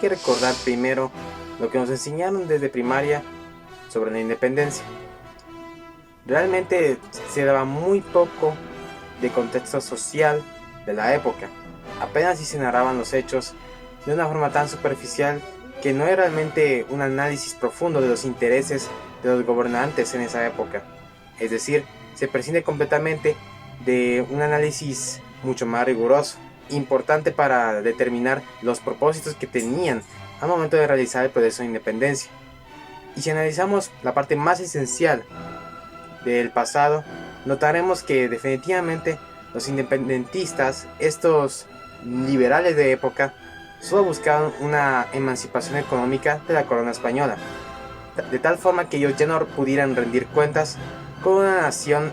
que recordar primero lo que nos enseñaron desde primaria sobre la independencia. Realmente se daba muy poco de contexto social de la época. Apenas si se narraban los hechos de una forma tan superficial que no era realmente un análisis profundo de los intereses de los gobernantes en esa época. Es decir, se prescinde completamente de un análisis mucho más riguroso, importante para determinar los propósitos que tenían al momento de realizar el proceso de independencia. Y si analizamos la parte más esencial del pasado, notaremos que definitivamente los independentistas, estos liberales de época, solo buscaban una emancipación económica de la corona española, de tal forma que ellos ya no pudieran rendir cuentas con una nación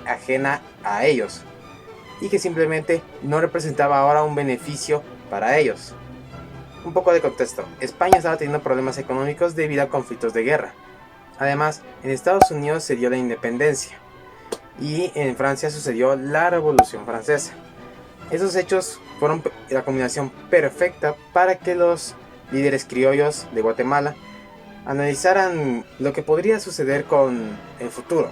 ajena a ellos y que simplemente no representaba ahora un beneficio para ellos. Un poco de contexto: España estaba teniendo problemas económicos debido a conflictos de guerra. Además, en Estados Unidos se dio la independencia y en Francia sucedió la Revolución Francesa. Esos hechos fueron la combinación perfecta para que los líderes criollos de Guatemala analizaran lo que podría suceder con el futuro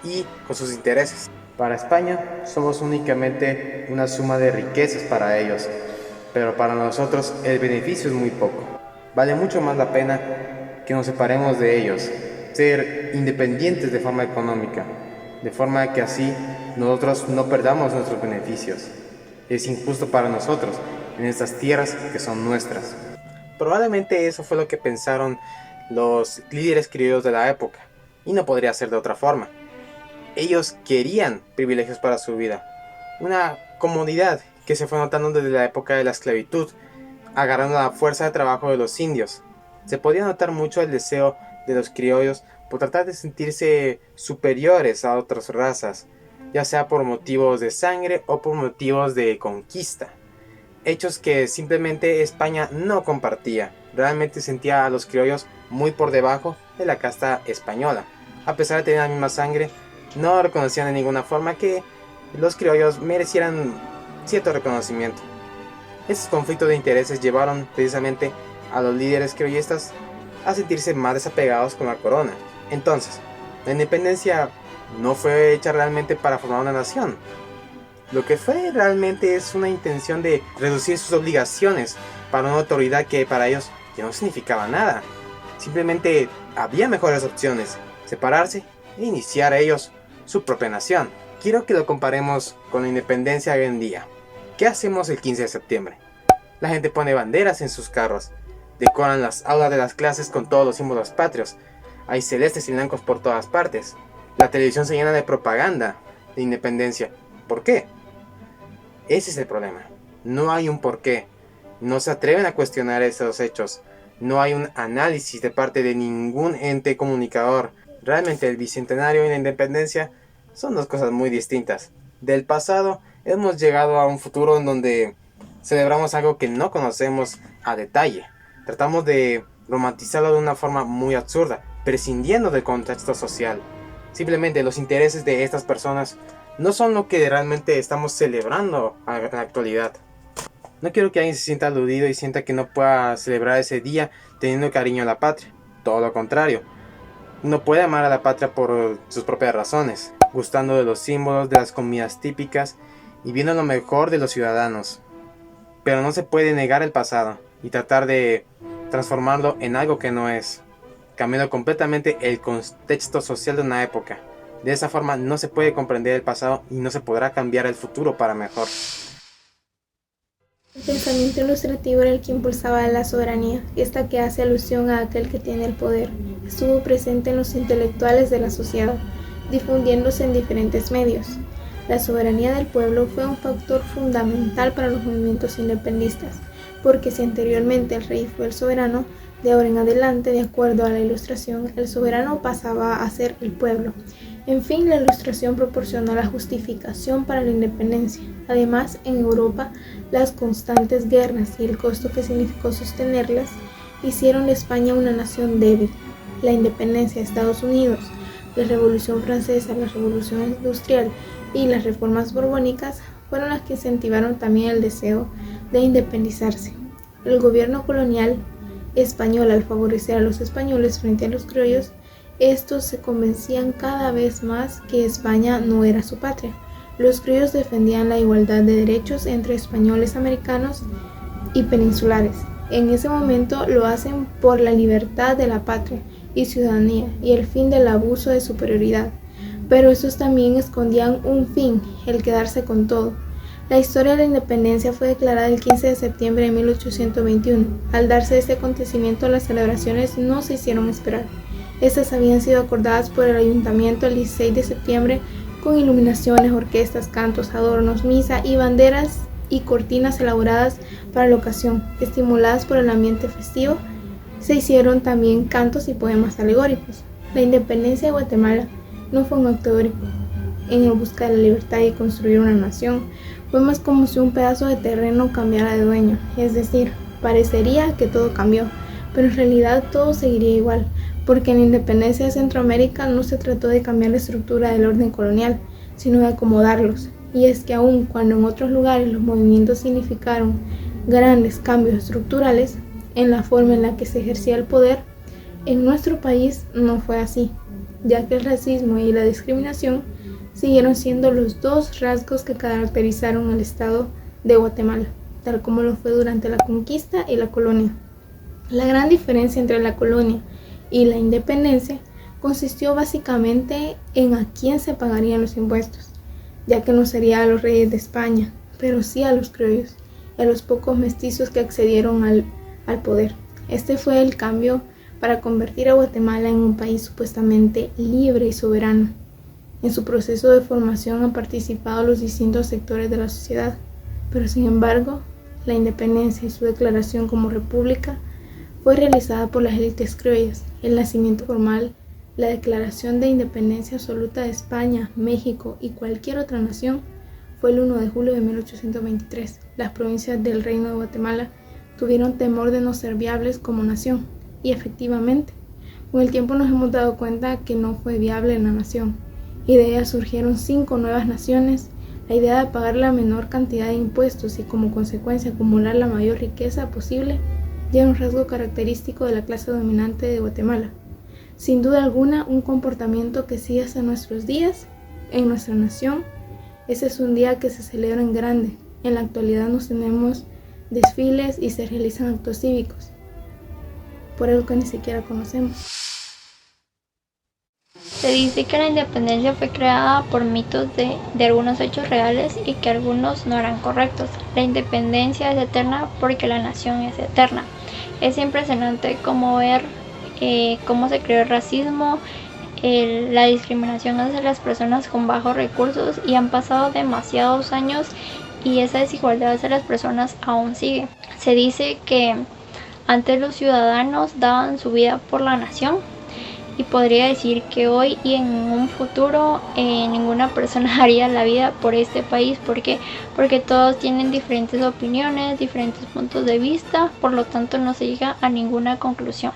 y con sus intereses. Para España somos únicamente una suma de riquezas para ellos, pero para nosotros el beneficio es muy poco. Vale mucho más la pena que nos separemos de ellos, ser independientes de forma económica, de forma que así nosotros no perdamos nuestros beneficios. Es injusto para nosotros en estas tierras que son nuestras. Probablemente eso fue lo que pensaron los líderes criollos de la época, y no podría ser de otra forma. Ellos querían privilegios para su vida, una comodidad que se fue notando desde la época de la esclavitud, agarrando la fuerza de trabajo de los indios. Se podía notar mucho el deseo de los criollos por tratar de sentirse superiores a otras razas, ya sea por motivos de sangre o por motivos de conquista. Hechos que simplemente España no compartía. Realmente sentía a los criollos muy por debajo de la casta española. A pesar de tener la misma sangre, no reconocían de ninguna forma que los criollos merecieran cierto reconocimiento. Estos conflictos de intereses llevaron precisamente a los líderes criollistas a sentirse más desapegados con la corona. Entonces, la independencia no fue hecha realmente para formar una nación. Lo que fue realmente es una intención de reducir sus obligaciones para una autoridad que para ellos ya no significaba nada. Simplemente había mejores opciones: separarse e iniciar ellos su propia nación. Quiero que lo comparemos con la independencia hoy en día. ¿Qué hacemos el 15 de septiembre? La gente pone banderas en sus carros, decoran las aulas de las clases con todos los símbolos patrios, hay celestes y blancos por todas partes. La televisión se llena de propaganda de independencia. ¿Por qué? Ese es el problema. No hay un porqué. No se atreven a cuestionar esos hechos. No hay un análisis de parte de ningún ente comunicador. Realmente el bicentenario y la independencia son dos cosas muy distintas. Del pasado hemos llegado a un futuro en donde celebramos algo que no conocemos a detalle. Tratamos de romantizarlo de una forma muy absurda, prescindiendo del contexto social. Simplemente los intereses de estas personas no son lo que realmente estamos celebrando en la actualidad. No quiero que alguien se sienta aludido y sienta que no pueda celebrar ese día teniendo cariño a la patria. Todo lo contrario. No puede amar a la patria por sus propias razones, gustando de los símbolos, de las comidas típicas y viendo lo mejor de los ciudadanos. Pero no se puede negar el pasado y tratar de transformarlo en algo que no es, cambiando completamente el contexto social de una época. De esa forma no se puede comprender el pasado y no se podrá cambiar el futuro para mejor. El pensamiento ilustrativo era el que impulsaba la soberanía, esta que hace alusión a aquel que tiene el poder. Estuvo presente en los intelectuales de la sociedad, difundiéndose en diferentes medios. La soberanía del pueblo fue un factor fundamental para los movimientos independistas, porque si anteriormente el rey fue el soberano, de ahora en adelante, de acuerdo a la Ilustración, el soberano pasaba a ser el pueblo. En fin, la Ilustración proporcionó la justificación para la independencia. Además, en Europa, las constantes guerras y el costo que significó sostenerlas hicieron de España una nación débil. La independencia de Estados Unidos, la Revolución Francesa, la Revolución Industrial y las reformas borbónicas fueron las que incentivaron también el deseo de independizarse. El gobierno colonial español, al favorecer a los españoles frente a los criollos, estos se convencían cada vez más que España no era su patria. Los criollos defendían la igualdad de derechos entre españoles americanos y peninsulares. En ese momento lo hacen por la libertad de la patria y ciudadanía y el fin del abuso de superioridad. Pero estos también escondían un fin, el quedarse con todo. La historia de la independencia fue declarada el 15 de septiembre de 1821. Al darse este acontecimiento, las celebraciones no se hicieron esperar. Estas habían sido acordadas por el ayuntamiento el 16 de septiembre con iluminaciones, orquestas, cantos, adornos, misa y banderas y cortinas elaboradas para la ocasión. Estimuladas por el ambiente festivo, se hicieron también cantos y poemas alegóricos. La independencia de Guatemala no fue un acto heroico en el busca de la libertad y construir una nación. Fue más como si un pedazo de terreno cambiara de dueño, es decir, parecería que todo cambió, pero en realidad todo seguiría igual, porque en la independencia de Centroamérica no se trató de cambiar la estructura del orden colonial, sino de acomodarlos. Y es que aun cuando en otros lugares los movimientos significaron grandes cambios estructurales en la forma en la que se ejercía el poder, en nuestro país no fue así, ya que el racismo y la discriminación siguieron siendo los dos rasgos que caracterizaron al Estado de Guatemala, tal como lo fue durante la conquista y la colonia. La gran diferencia entre la colonia y la independencia consistió básicamente en a quién se pagarían los impuestos, ya que no sería a los reyes de España, pero sí a los criollos y a los pocos mestizos que accedieron al poder. Este fue el cambio para convertir a Guatemala en un país supuestamente libre y soberano. En su proceso de formación han participado los distintos sectores de la sociedad, pero sin embargo, la independencia y su declaración como república fue realizada por las élites criollas. El nacimiento formal, la declaración de independencia absoluta de España, México y cualquier otra nación fue el 1 de julio de 1823. Las provincias del Reino de Guatemala tuvieron temor de no ser viables como nación, y efectivamente, con el tiempo nos hemos dado cuenta que no fue viable la nación, y de ellas surgieron 5 nuevas naciones. La idea de pagar la menor cantidad de impuestos y como consecuencia acumular la mayor riqueza posible ya era un rasgo característico de la clase dominante de Guatemala. Sin duda alguna, un comportamiento que sigue hasta nuestros días en nuestra nación. Ese es un día que se celebra en grande. En la actualidad nos tenemos desfiles y se realizan actos cívicos, por algo que ni siquiera conocemos. Se dice que la independencia fue creada por mitos de algunos hechos reales y que algunos no eran correctos. La independencia es eterna porque la nación es eterna. Es impresionante cómo ver cómo se creó el racismo, la discriminación hacia las personas con bajos recursos, y han pasado demasiados años y esa desigualdad hacia las personas aún sigue. Se dice que antes los ciudadanos daban su vida por la nación, y podría decir que hoy y en un futuro ninguna persona haría la vida por este país. ¿Por qué? Porque todos tienen diferentes opiniones, diferentes puntos de vista, por lo tanto no se llega a ninguna conclusión.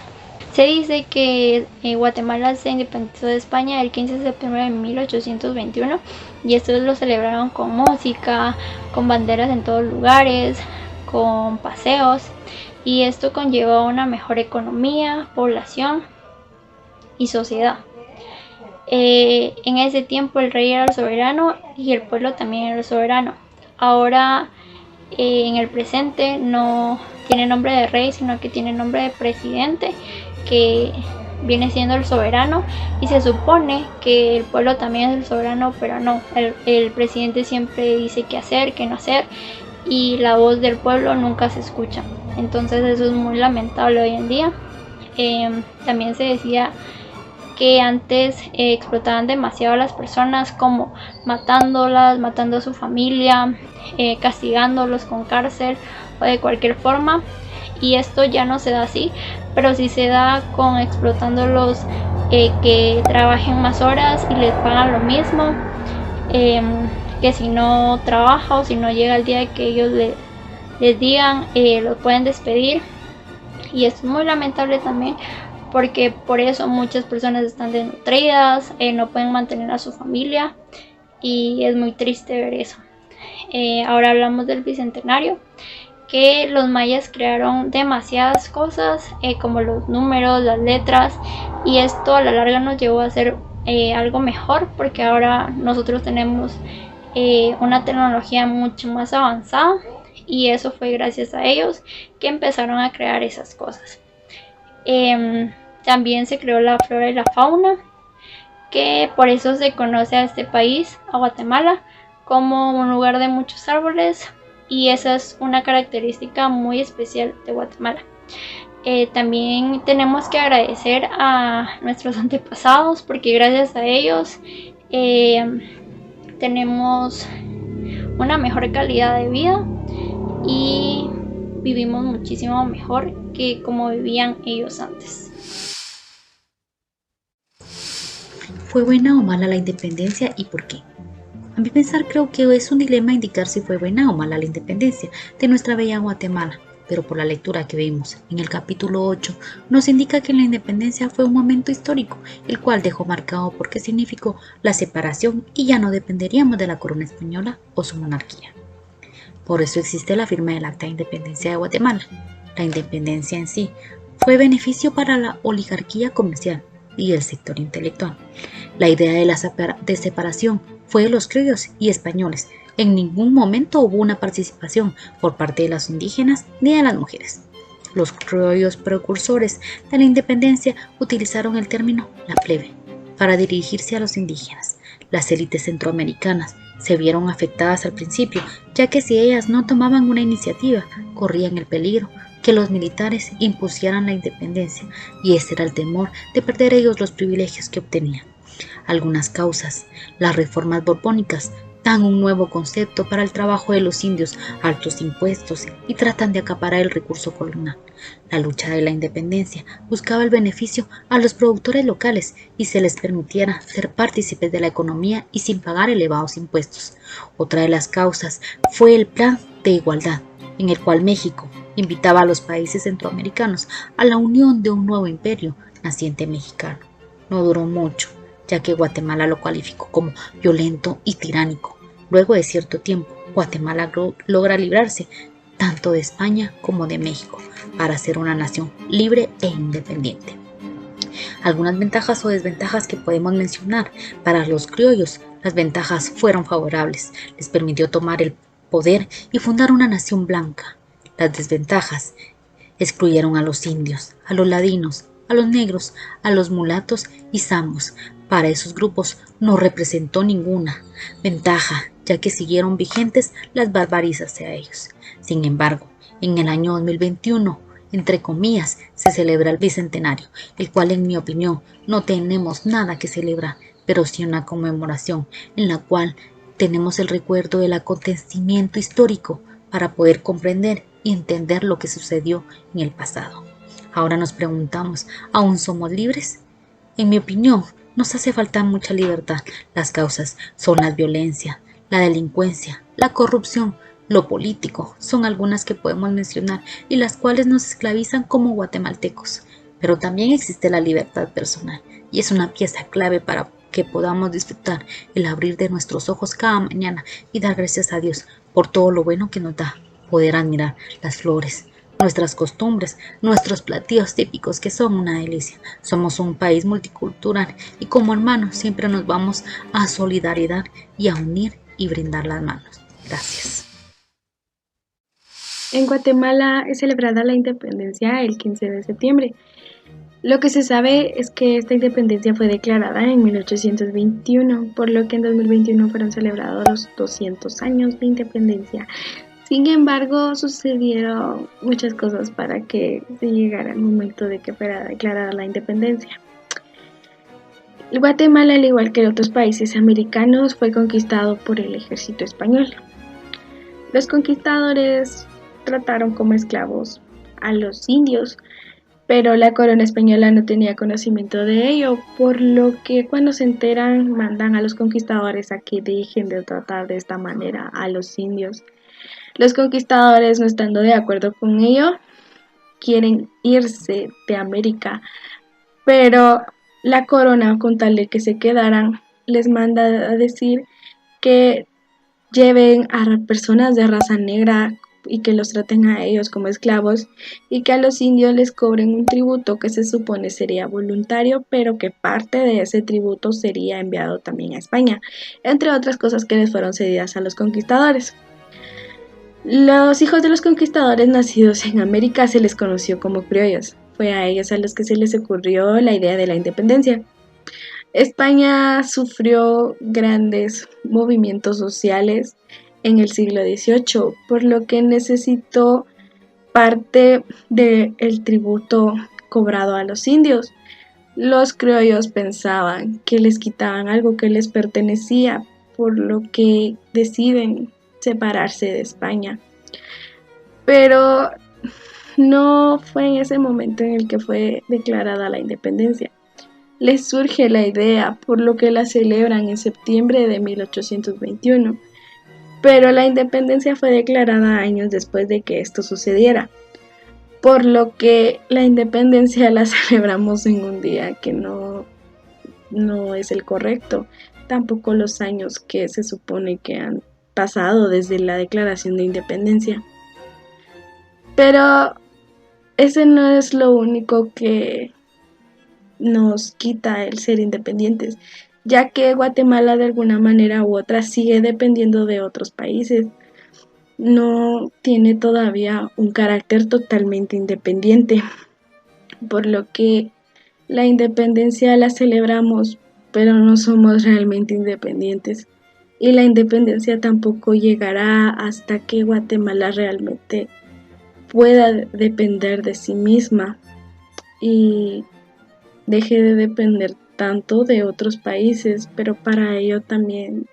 Se dice que Guatemala se independizó de España el 15 de septiembre de 1821 y esto lo celebraron con música, con banderas en todos lugares, con paseos, y esto conllevó una mejor economía, población y sociedad. En ese tiempo el rey era el soberano y el pueblo también era el soberano. Ahora en el presente no tiene nombre de rey, sino que tiene nombre de presidente, que viene siendo el soberano, y se supone que el pueblo también es el soberano, pero no, el presidente siempre dice qué hacer, qué no hacer, y la voz del pueblo nunca se escucha. Entonces eso es muy lamentable hoy en día. También se decía que antes explotaban demasiado a las personas, como matándolas, matando a su familia, castigándolos con cárcel o de cualquier forma, y esto ya no se da así, pero sí se da con explotándolos, que trabajen más horas y les pagan lo mismo, que si no trabaja o si no llega el día que ellos les digan, los pueden despedir. Y esto es muy lamentable también, porque por eso muchas personas están desnutridas, no pueden mantener a su familia, y es muy triste ver eso. Ahora hablamos del Bicentenario, que los mayas crearon demasiadas cosas, como los números, las letras, y esto a la larga nos llevó a hacer algo mejor, porque ahora nosotros tenemos una tecnología mucho más avanzada, y eso fue gracias a ellos que empezaron a crear esas cosas. También se creó la flora y la fauna, que por eso se conoce a este país, a Guatemala, como un lugar de muchos árboles, y esa es una característica muy especial de Guatemala. También tenemos que agradecer a nuestros antepasados, porque gracias a ellos tenemos una mejor calidad de vida y vivimos muchísimo mejor que como vivían ellos antes. ¿Fue buena o mala la independencia y por qué? A mi pensar, creo que es un dilema indicar si fue buena o mala la independencia de nuestra bella Guatemala, pero por la lectura que vimos en el capítulo 8 nos indica que la independencia fue un momento histórico, el cual dejó marcado porque significó la separación y ya no dependeríamos de la corona española o su monarquía. Por eso existe la firma del Acta de Independencia de Guatemala. La independencia en sí fue beneficio para la oligarquía comercial y el sector intelectual. La idea de separación fue de los criollos y españoles. En ningún momento hubo una participación por parte de los indígenas ni de las mujeres. Los criollos precursores de la independencia utilizaron el término la plebe para dirigirse a los indígenas. Las élites centroamericanas se vieron afectadas al principio, ya que si ellas no tomaban una iniciativa, corrían el peligro que los militares impusieran la independencia, y ese era el temor de perder ellos los privilegios que obtenían. Algunas causas, las reformas borbónicas, dan un nuevo concepto para el trabajo de los indios, altos impuestos, y tratan de acaparar el recurso colonial. La lucha de la independencia buscaba el beneficio a los productores locales y se les permitiera ser partícipes de la economía y sin pagar elevados impuestos. Otra de las causas fue el Plan de Igualdad, en el cual México invitaba a los países centroamericanos a la unión de un nuevo imperio naciente mexicano. No duró mucho, ya que Guatemala lo calificó como violento y tiránico. Luego de cierto tiempo, Guatemala logra librarse tanto de España como de México para ser una nación libre e independiente. Algunas ventajas o desventajas que podemos mencionar. Para los criollos, las ventajas fueron favorables. Les permitió tomar el poder y fundar una nación blanca. Las desventajas excluyeron a los indios, a los ladinos, a los negros, a los mulatos y zambos. Para esos grupos no representó ninguna ventaja, ya que siguieron vigentes las barbaries hacia ellos. Sin embargo, en el año 2021, entre comillas, se celebra el bicentenario, el cual en mi opinión no tenemos nada que celebrar, pero sí una conmemoración en la cual tenemos el recuerdo del acontecimiento histórico para poder comprender y entender lo que sucedió en el pasado. Ahora nos preguntamos, ¿aún somos libres? En mi opinión, nos hace falta mucha libertad. Las causas son la violencia, la delincuencia, la corrupción, lo político. Son algunas que podemos mencionar y las cuales nos esclavizan como guatemaltecos. Pero también existe la libertad personal y es una pieza clave para que podamos disfrutar el abrir de nuestros ojos cada mañana y dar gracias a Dios por todo lo bueno que nos da. Poder admirar las flores, nuestras costumbres, nuestros platillos típicos que son una delicia. Somos un país multicultural y como hermanos siempre nos vamos a solidaridad y a unir y brindar las manos. Gracias. En Guatemala es celebrada la independencia el 15 de septiembre. Lo que se sabe es que esta independencia fue declarada en 1821, por lo que en 2021 fueron celebrados los 200 años de independencia. Sin embargo, sucedieron muchas cosas para que se llegara el momento de que fuera declarada la independencia. Guatemala, al igual que otros países americanos, fue conquistado por el ejército español. Los conquistadores trataron como esclavos a los indios, pero la corona española no tenía conocimiento de ello, por lo que cuando se enteran mandan a los conquistadores a que dejen de tratar de esta manera a los indios. Los conquistadores, no estando de acuerdo con ello, quieren irse de América, pero la corona, con tal de que se quedaran, les manda a decir que lleven a personas de raza negra y que los traten a ellos como esclavos y que a los indios les cobren un tributo que se supone sería voluntario, pero que parte de ese tributo sería enviado también a España, entre otras cosas que les fueron cedidas a los conquistadores. Los hijos de los conquistadores nacidos en América se les conoció como criollos. Fue a ellos a los que se les ocurrió la idea de la independencia. España sufrió grandes movimientos sociales en el siglo XVIII, por lo que necesitó parte del tributo cobrado a los indios. Los criollos pensaban que les quitaban algo que les pertenecía, por lo que deciden separarse de España. Pero no fue en ese momento en el que fue declarada la independencia. Les surge la idea, por lo que la celebran en septiembre de 1821, pero la independencia fue declarada años después de que esto sucediera, por lo que la independencia la celebramos en un día que no es el correcto, tampoco los años que se supone que han pasado desde la declaración de independencia. Pero ese no es lo único que nos quita el ser independientes, ya que Guatemala de alguna manera u otra sigue dependiendo de otros países. No tiene todavía un carácter totalmente independiente, por lo que la independencia la celebramos, pero no somos realmente independientes. Y la independencia tampoco llegará hasta que Guatemala realmente pueda depender de sí misma y deje de depender tanto de otros países, pero para ello también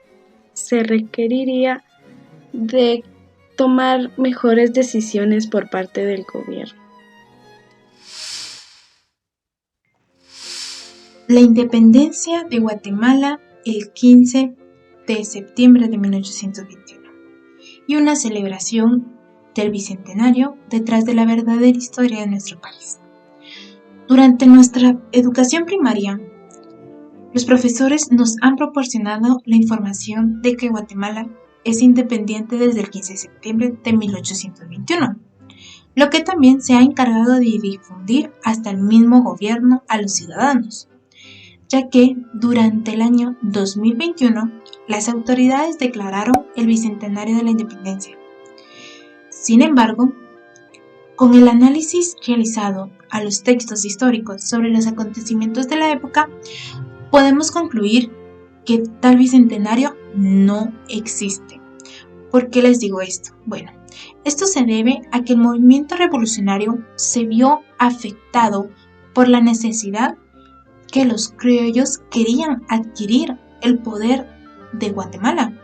se requeriría de tomar mejores decisiones por parte del gobierno. La independencia de Guatemala el 15 de septiembre de 1821 y una celebración del bicentenario detrás de la verdadera historia de nuestro país. Durante nuestra educación primaria, los profesores nos han proporcionado la información de que Guatemala es independiente desde el 15 de septiembre de 1821, lo que también se ha encargado de difundir hasta el mismo gobierno a los ciudadanos, ya que durante el año 2021 las autoridades declararon el bicentenario de la independencia. Sin embargo, con el análisis realizado a los textos históricos sobre los acontecimientos de la época, podemos concluir que tal bicentenario no existe. ¿Por qué les digo esto? Bueno, esto se debe a que el movimiento revolucionario se vio afectado por la necesidad que los criollos querían adquirir el poder de Guatemala,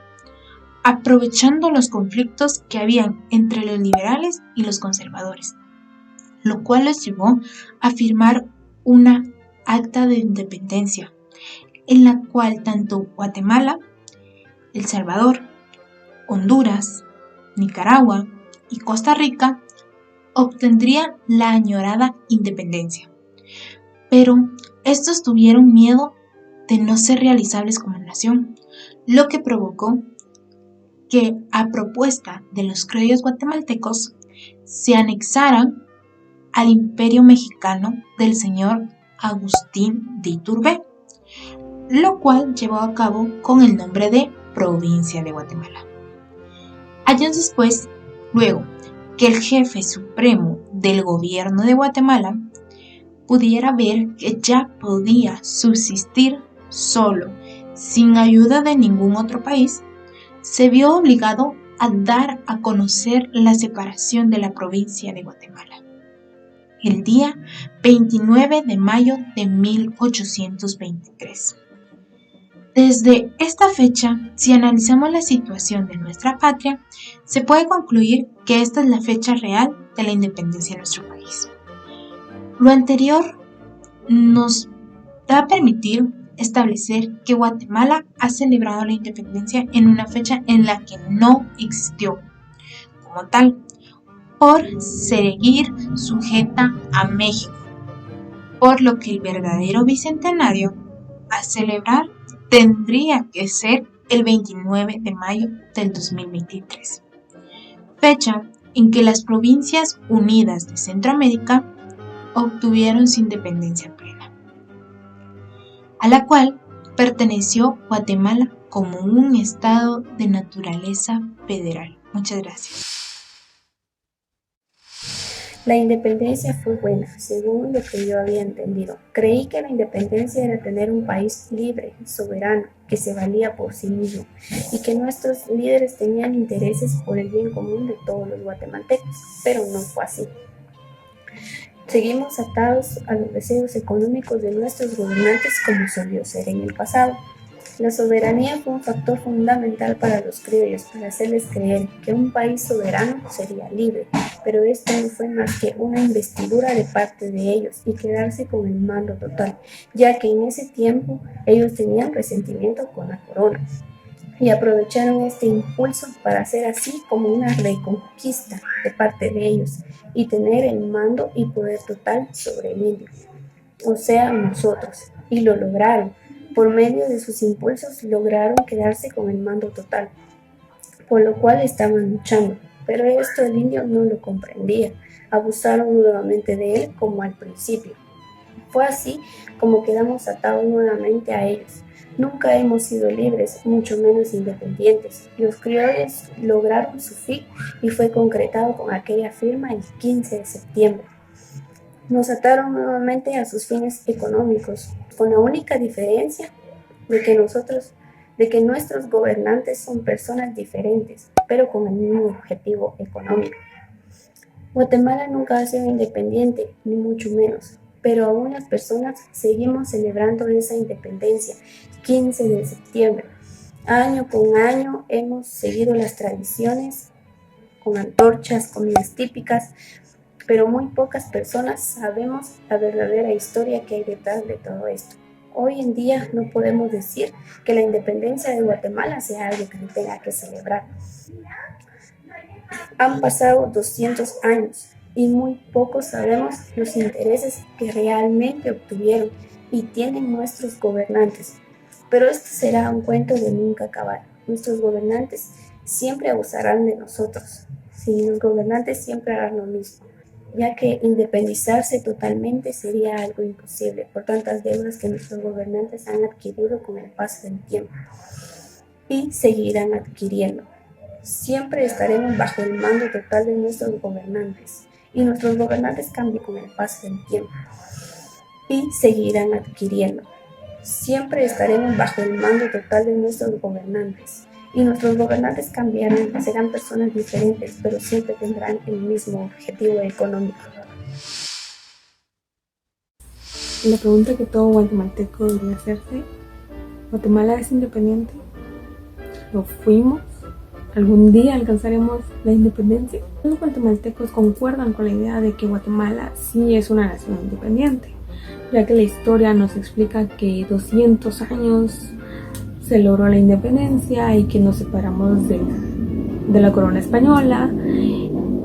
aprovechando los conflictos que habían entre los liberales y los conservadores, lo cual los llevó a firmar una acta de independencia, en la cual tanto Guatemala, El Salvador, Honduras, Nicaragua y Costa Rica obtendrían la añorada independencia. Pero estos tuvieron miedo de no ser realizables como nación, lo que provocó que a propuesta de los criollos guatemaltecos se anexaran al imperio mexicano del señor Agustín de Iturbé, lo cual llevó a cabo con el nombre de Provincia de Guatemala. Años después, luego que el jefe supremo del gobierno de Guatemala pudiera ver que ya podía subsistir solo, sin ayuda de ningún otro país, se vio obligado a dar a conocer la separación de la provincia de Guatemala, el día 29 de mayo de 1823. Desde esta fecha, si analizamos la situación de nuestra patria, se puede concluir que esta es la fecha real de la independencia de nuestro país. Lo anterior nos da a permitir establecer que Guatemala ha celebrado la independencia en una fecha en la que no existió como tal, por seguir sujeta a México, por lo que el verdadero bicentenario a celebrar tendría que ser el 29 de mayo del 2023, fecha en que las Provincias Unidas de Centroamérica obtuvieron su independencia plena, a la cual perteneció Guatemala como un estado de naturaleza federal. Muchas gracias. La independencia fue buena, según lo que yo había entendido. Creí que la independencia era tener un país libre, soberano, que se valía por sí mismo y que nuestros líderes tenían intereses por el bien común de todos los guatemaltecos, pero no fue así. Seguimos atados a los deseos económicos de nuestros gobernantes como solía ser en el pasado. La soberanía fue un factor fundamental para los criollos, para hacerles creer que un país soberano sería libre, pero esto no fue más que una investidura de parte de ellos y quedarse con el mando total, ya que en ese tiempo ellos tenían resentimiento con la corona y aprovecharon este impulso para hacer así como una reconquista de parte de ellos y tener el mando y poder total sobre el indio, o sea, nosotros, y lo lograron. Por medio de sus impulsos lograron quedarse con el mando total, por lo cual estaban luchando, pero esto el indio no lo comprendía. Abusaron nuevamente de él como al principio. Fue así como quedamos atados nuevamente a ellos. Nunca hemos sido libres, mucho menos independientes. Los criollos lograron su fin y fue concretado con aquella firma el 15 de septiembre. Nos ataron nuevamente a sus fines económicos, con la única diferencia de que nuestros gobernantes son personas diferentes, pero con el mismo objetivo económico. Guatemala nunca ha sido independiente, ni mucho menos, pero aún las personas seguimos celebrando esa independencia, 15 de septiembre. Año con año hemos seguido las tradiciones, con antorchas, comidas típicas, pero muy pocas personas sabemos la verdadera historia que hay detrás de todo esto. Hoy en día no podemos decir que la independencia de Guatemala sea algo que se tenga que celebrar. Han pasado 200 años y muy pocos sabemos los intereses que realmente obtuvieron y tienen nuestros gobernantes. Pero esto será un cuento de nunca acabar. Nuestros gobernantes siempre abusarán de nosotros. Sí, los gobernantes siempre harán lo mismo, ya que independizarse totalmente sería algo imposible por tantas deudas que nuestros gobernantes han adquirido con el paso del tiempo y seguirán adquiriendo. Siempre estaremos bajo el mando total de nuestros gobernantes y nuestros gobernantes cambian con el paso del tiempo y seguirán adquiriendo. Siempre estaremos bajo el mando total de nuestros gobernantes y nuestros gobernantes cambiarán, serán personas diferentes, pero siempre tendrán el mismo objetivo económico. La pregunta que todo guatemalteco debería hacerse: ¿Guatemala es independiente? ¿Lo fuimos? ¿Algún día alcanzaremos la independencia? Los guatemaltecos concuerdan con la idea de que Guatemala sí es una nación independiente, ya que la historia nos explica que 200 años se logró la independencia y que nos separamos de la corona española,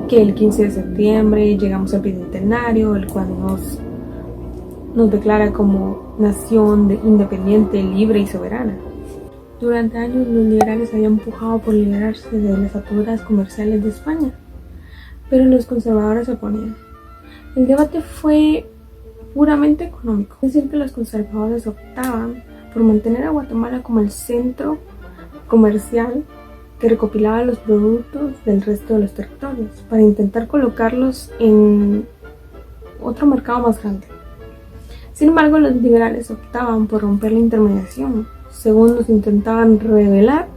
que el 15 de septiembre llegamos al bicentenario, el cual nos declara como nación independiente, libre y soberana. Durante años los liberales habían empujado por liberarse de las ataduras comerciales de España, pero los conservadores se oponían. El debate fue puramente económico, es decir, que los conservadores optaban por mantener a Guatemala como el centro comercial que recopilaba los productos del resto de los territorios para intentar colocarlos en otro mercado más grande. Sin embargo, los liberales optaban por romper la intermediación, según nos intentaban revelar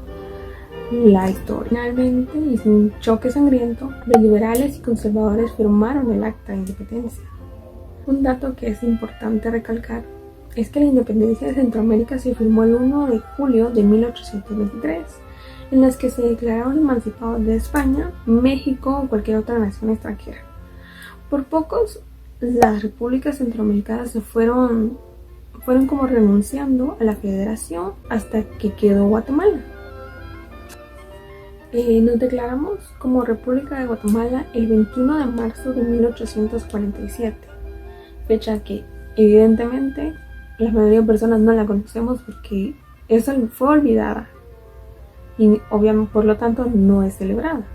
la historia. Finalmente, y sin choque sangriento, los liberales y conservadores firmaron el Acta de Independencia. Un dato que es importante recalcar es que la independencia de Centroamérica se firmó el 1 de julio de 1823, en las que se declararon emancipados de España, México o cualquier otra nación extranjera. Por pocos, las repúblicas centroamericanas se fueron como renunciando a la federación hasta que quedó Guatemala. Nos declaramos como República de Guatemala el 21 de marzo de 1847, fecha que evidentemente la mayoría de personas no la conocemos porque esa fue olvidada y obviamente por lo tanto no es celebrada.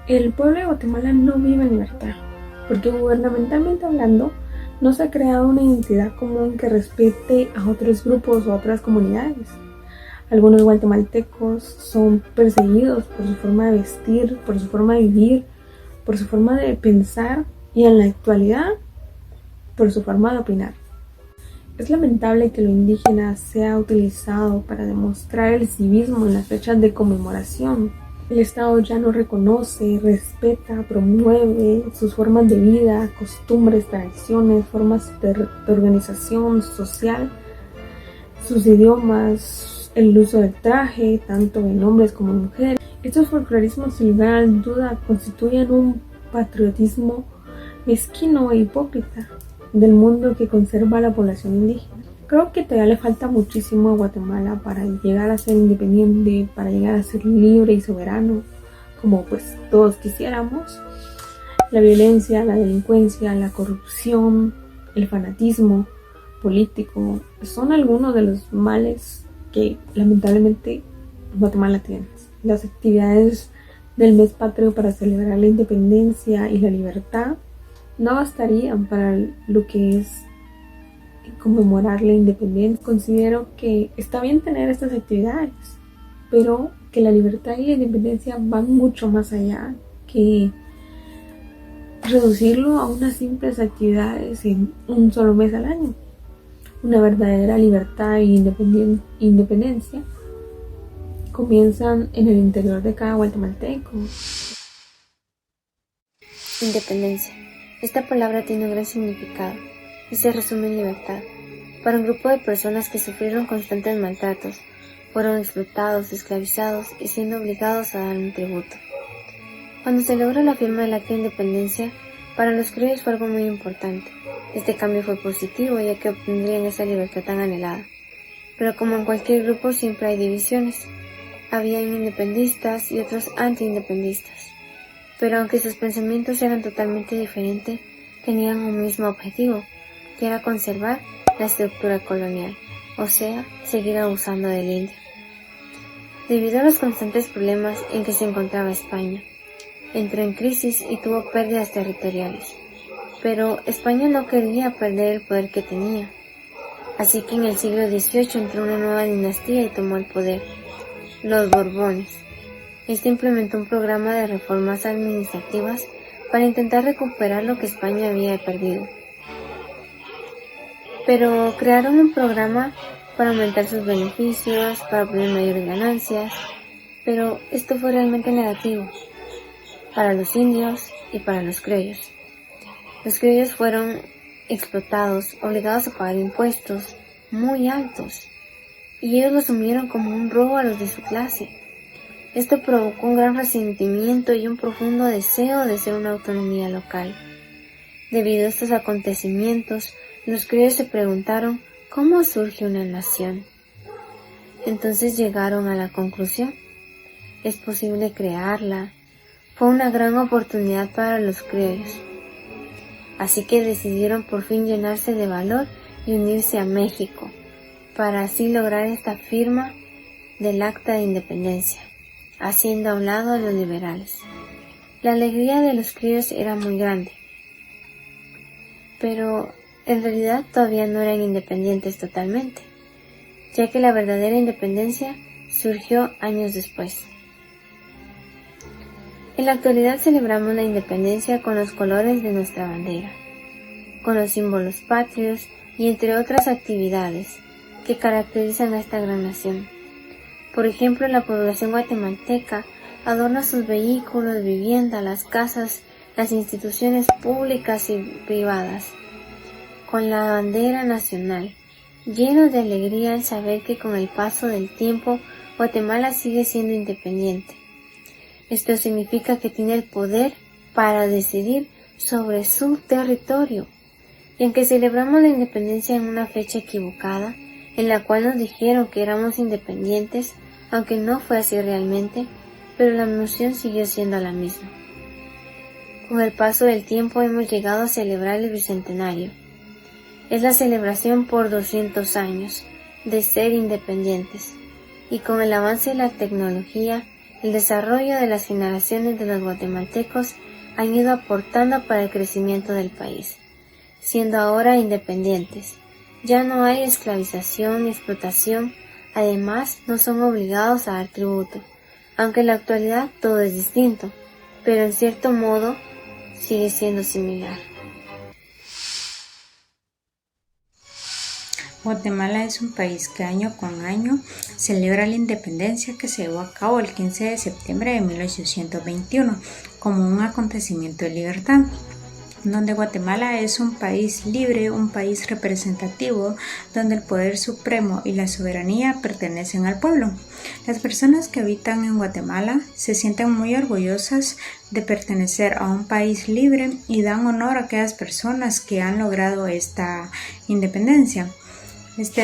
El pueblo de Guatemala no vive en libertad, porque gubernamentalmente hablando, no se ha creado una identidad común que respete a otros grupos o a otras comunidades. Algunos guatemaltecos son perseguidos por su forma de vestir, por su forma de vivir, por su forma de pensar y en la actualidad por su forma de opinar. Es lamentable que lo indígena sea utilizado para demostrar el civismo en las fechas de conmemoración. El Estado ya no reconoce, respeta, promueve sus formas de vida, costumbres, tradiciones, formas de organización social, sus idiomas, el uso del traje, tanto en hombres como en mujeres. Estos folclorismos, sin lugar a duda, constituyen un patriotismo mezquino e hipócrita del mundo que conserva a la población indígena. Creo que todavía le falta muchísimo a Guatemala para llegar a ser independiente, para llegar a ser libre y soberano, como pues todos quisiéramos. La violencia, la delincuencia, la corrupción, el fanatismo político son algunos de los males que lamentablemente Guatemala tiene. Las actividades del mes patrio para celebrar la independencia y la libertad no bastarían para lo que es conmemorar la independencia. Considero que está bien tener estas actividades, pero que la libertad y la independencia van mucho más allá que reducirlo a unas simples actividades en un solo mes al año. Una verdadera libertad e independencia comienzan en el interior de cada guatemalteco. Independencia. Esta palabra tiene un gran significado y se resume en libertad. Para un grupo de personas que sufrieron constantes maltratos, fueron explotados, esclavizados y siendo obligados a dar un tributo. Cuando se logra la firma del acta de independencia, para los criollos fue algo muy importante. Este cambio fue positivo ya que obtendrían esa libertad tan anhelada. Pero como en cualquier grupo siempre hay divisiones. Habían independistas y otros antiindependistas. Pero aunque sus pensamientos eran totalmente diferentes, tenían un mismo objetivo, que era conservar la estructura colonial, o sea, seguir abusando del indio. Debido a los constantes problemas en que se encontraba España, entró en crisis y tuvo pérdidas territoriales. Pero España no quería perder el poder que tenía, así que en el siglo XVIII entró una nueva dinastía y tomó el poder, los Borbones. Este implementó un programa de reformas administrativas para intentar recuperar lo que España había perdido. Pero crearon un programa para aumentar sus beneficios, para obtener mayores ganancias, pero esto fue realmente negativo para los indios y para los criollos. Los criollos fueron explotados, obligados a pagar impuestos muy altos, y ellos lo asumieron como un robo a los de su clase. Esto provocó un gran resentimiento y un profundo deseo de ser una autonomía local. Debido a estos acontecimientos, los criollos se preguntaron cómo surge una nación. Entonces llegaron a la conclusión: es posible crearla. Fue una gran oportunidad para los criollos. Así que decidieron por fin llenarse de valor y unirse a México, para así lograr esta firma del Acta de Independencia, haciendo a un lado a los liberales. La alegría de los criollos era muy grande, pero en realidad todavía no eran independientes totalmente, ya que la verdadera independencia surgió años después. En la actualidad celebramos la independencia con los colores de nuestra bandera, con los símbolos patrios y entre otras actividades que caracterizan a esta gran nación. Por ejemplo, la población guatemalteca adorna sus vehículos, viviendas, las casas, las instituciones públicas y privadas con la bandera nacional, llenos de alegría al saber que con el paso del tiempo Guatemala sigue siendo independiente. Esto significa que tiene el poder para decidir sobre su territorio. Y aunque celebramos la independencia en una fecha equivocada, en la cual nos dijeron que éramos independientes, aunque no fue así realmente, pero la emoción siguió siendo la misma. Con el paso del tiempo hemos llegado a celebrar el Bicentenario. Es la celebración por 200 años de ser independientes, y con el avance de la tecnología el desarrollo de las generaciones de los guatemaltecos han ido aportando para el crecimiento del país, siendo ahora independientes. Ya no hay esclavización ni explotación, además no son obligados a dar tributo, aunque en la actualidad todo es distinto, pero en cierto modo sigue siendo similar. Guatemala es un país que año con año celebra la independencia que se llevó a cabo el 15 de septiembre de 1821 como un acontecimiento de libertad, donde Guatemala es un país libre, un país representativo, donde el poder supremo y la soberanía pertenecen al pueblo. Las personas que habitan en Guatemala se sienten muy orgullosas de pertenecer a un país libre y dan honor a aquellas personas que han logrado esta independencia.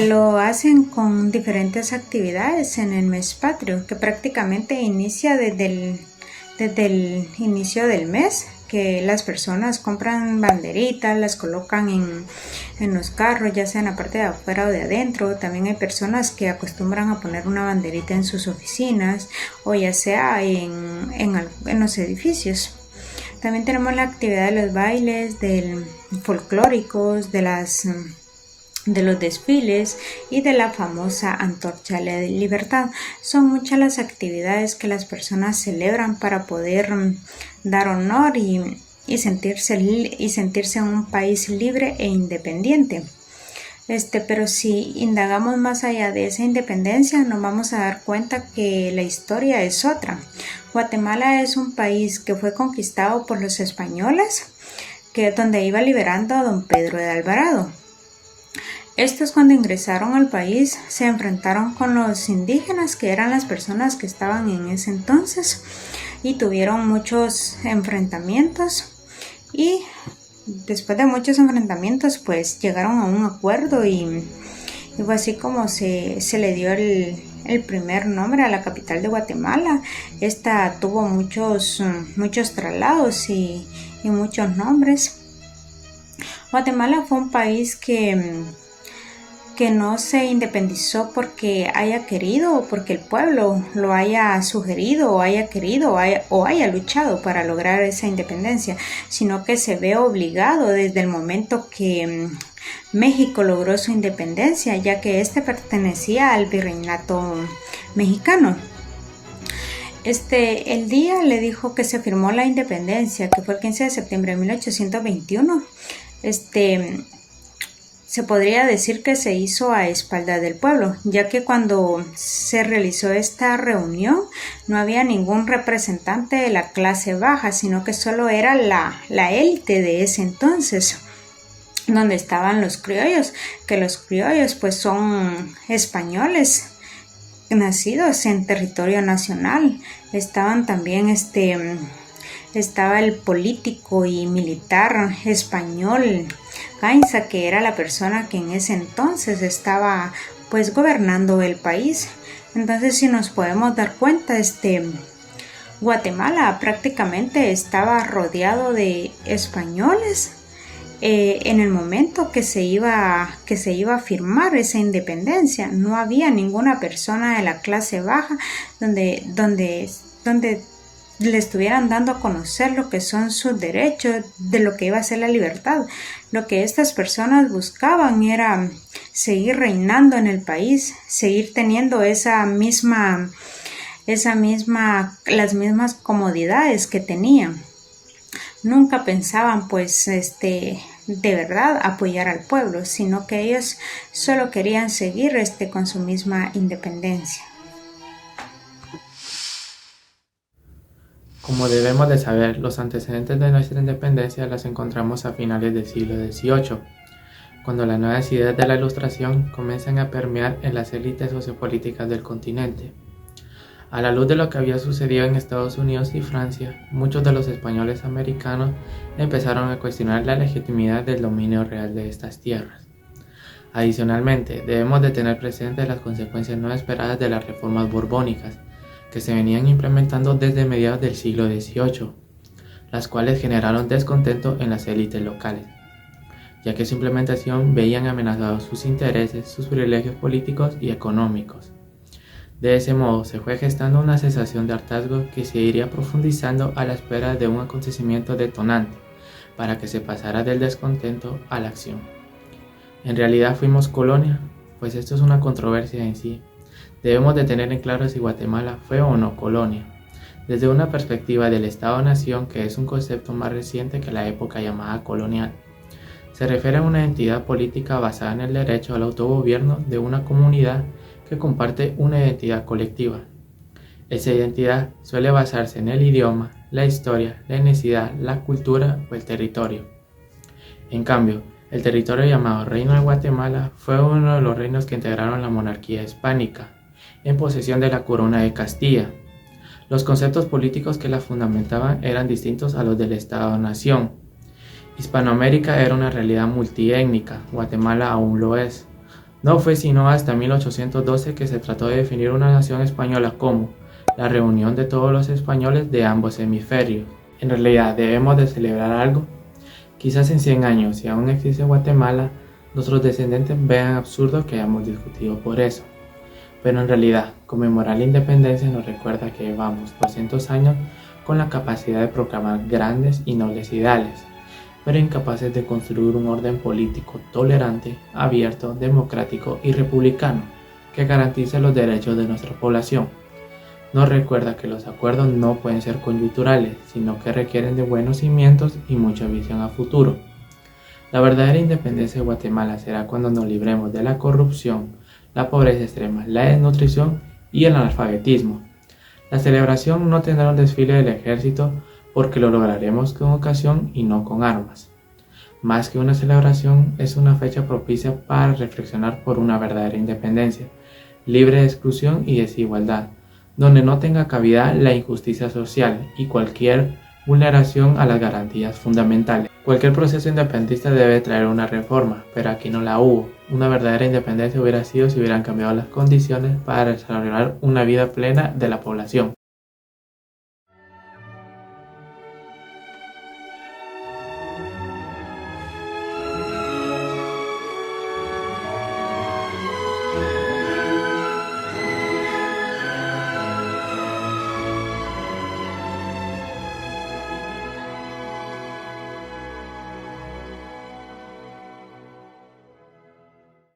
Lo hacen con diferentes actividades en el mes patrio, que prácticamente inicia desde el inicio del mes, que las personas compran banderitas, las colocan en los carros, ya sea en la parte de afuera o de adentro. También hay personas que acostumbran a poner una banderita en sus oficinas o ya sea en los edificios. También tenemos la actividad de los bailes, folclóricos, de los desfiles y de la famosa Antorcha de Libertad. Son muchas las actividades que las personas celebran para poder dar honor y sentirse en un país libre e independiente. Pero si indagamos más allá de esa independencia, nos vamos a dar cuenta que la historia es otra. Guatemala es un país que fue conquistado por los españoles, donde iba liberando a don Pedro de Alvarado. Estos, cuando ingresaron al país, se enfrentaron con los indígenas, que eran las personas que estaban en ese entonces, y tuvieron muchos enfrentamientos, y después de muchos enfrentamientos pues llegaron a un acuerdo y fue así como se le dio el primer nombre a la capital de Guatemala. Esta tuvo muchos traslados y muchos nombres. Guatemala fue un país que no se independizó porque haya querido o porque el pueblo lo haya sugerido o haya querido o haya luchado para lograr esa independencia, sino que se ve obligado desde el momento que México logró su independencia, ya que pertenecía al virreinato mexicano. El día le dijo que se firmó la independencia, que fue el 15 de septiembre de 1821. Se podría decir que se hizo a espaldas del pueblo, ya que cuando se realizó esta reunión no había ningún representante de la clase baja, sino que solo era la élite de ese entonces, donde estaban los criollos, que los criollos pues son españoles nacidos en territorio nacional. Estaban también estaba el político y militar español Gainza, que era la persona que en ese entonces estaba pues gobernando el país. Entonces, si nos podemos dar cuenta, Guatemala prácticamente estaba rodeado de españoles en el momento que se iba a firmar esa independencia. No había ninguna persona de la clase baja donde le estuvieran dando a conocer lo que son sus derechos, de lo que iba a ser la libertad. Lo que estas personas buscaban era seguir reinando en el país, seguir teniendo las mismas comodidades que tenían. Nunca pensaban pues de verdad apoyar al pueblo, sino que ellos solo querían seguir con su misma independencia. Como debemos de saber, los antecedentes de nuestra independencia las encontramos a finales del siglo XVIII, cuando las nuevas ideas de la Ilustración comienzan a permear en las élites sociopolíticas del continente. A la luz de lo que había sucedido en Estados Unidos y Francia, muchos de los españoles americanos empezaron a cuestionar la legitimidad del dominio real de estas tierras. Adicionalmente, debemos de tener presentes las consecuencias no esperadas de las reformas borbónicas, que se venían implementando desde mediados del siglo XVIII, las cuales generaron descontento en las élites locales, ya que su implementación veían amenazados sus intereses, sus privilegios políticos y económicos. De ese modo se fue gestando una sensación de hartazgo que se iría profundizando a la espera de un acontecimiento detonante para que se pasara del descontento a la acción. ¿En realidad fuimos colonia? Pues esto es una controversia en sí. Debemos de tener en claro si Guatemala fue o no colonia, desde una perspectiva del Estado-Nación, que es un concepto más reciente que la época llamada colonial. Se refiere a una entidad política basada en el derecho al autogobierno de una comunidad que comparte una identidad colectiva. Esa identidad suele basarse en el idioma, la historia, la etnicidad, la cultura o el territorio. En cambio, el territorio llamado Reino de Guatemala fue uno de los reinos que integraron la monarquía hispánica, en posesión de la corona de Castilla. Los conceptos políticos que la fundamentaban eran distintos a los del Estado-Nación. Hispanoamérica era una realidad multiétnica, Guatemala aún lo es. No fue sino hasta 1812 que se trató de definir una nación española como la reunión de todos los españoles de ambos hemisferios. En realidad, ¿debemos de celebrar algo? Quizás en 100 años, si aún existe Guatemala, nuestros descendientes vean absurdo que hayamos discutido por eso. Pero en realidad, conmemorar la independencia nos recuerda que llevamos 200 años con la capacidad de proclamar grandes y nobles ideales, pero incapaces de construir un orden político tolerante, abierto, democrático y republicano que garantice los derechos de nuestra población. Nos recuerda que los acuerdos no pueden ser coyunturales, sino que requieren de buenos cimientos y mucha visión a futuro. La verdadera independencia de Guatemala será cuando nos libremos de la corrupción, la pobreza extrema, la desnutrición y el analfabetismo. La celebración no tendrá un desfile del ejército porque lo lograremos con educación y no con armas. Más que una celebración, es una fecha propicia para reflexionar por una verdadera independencia, libre de exclusión y desigualdad, donde no tenga cabida la injusticia social y cualquier vulneración a las garantías fundamentales. Cualquier proceso independentista debe traer una reforma, pero aquí no la hubo. Una verdadera independencia hubiera sido si hubieran cambiado las condiciones para desarrollar una vida plena de la población.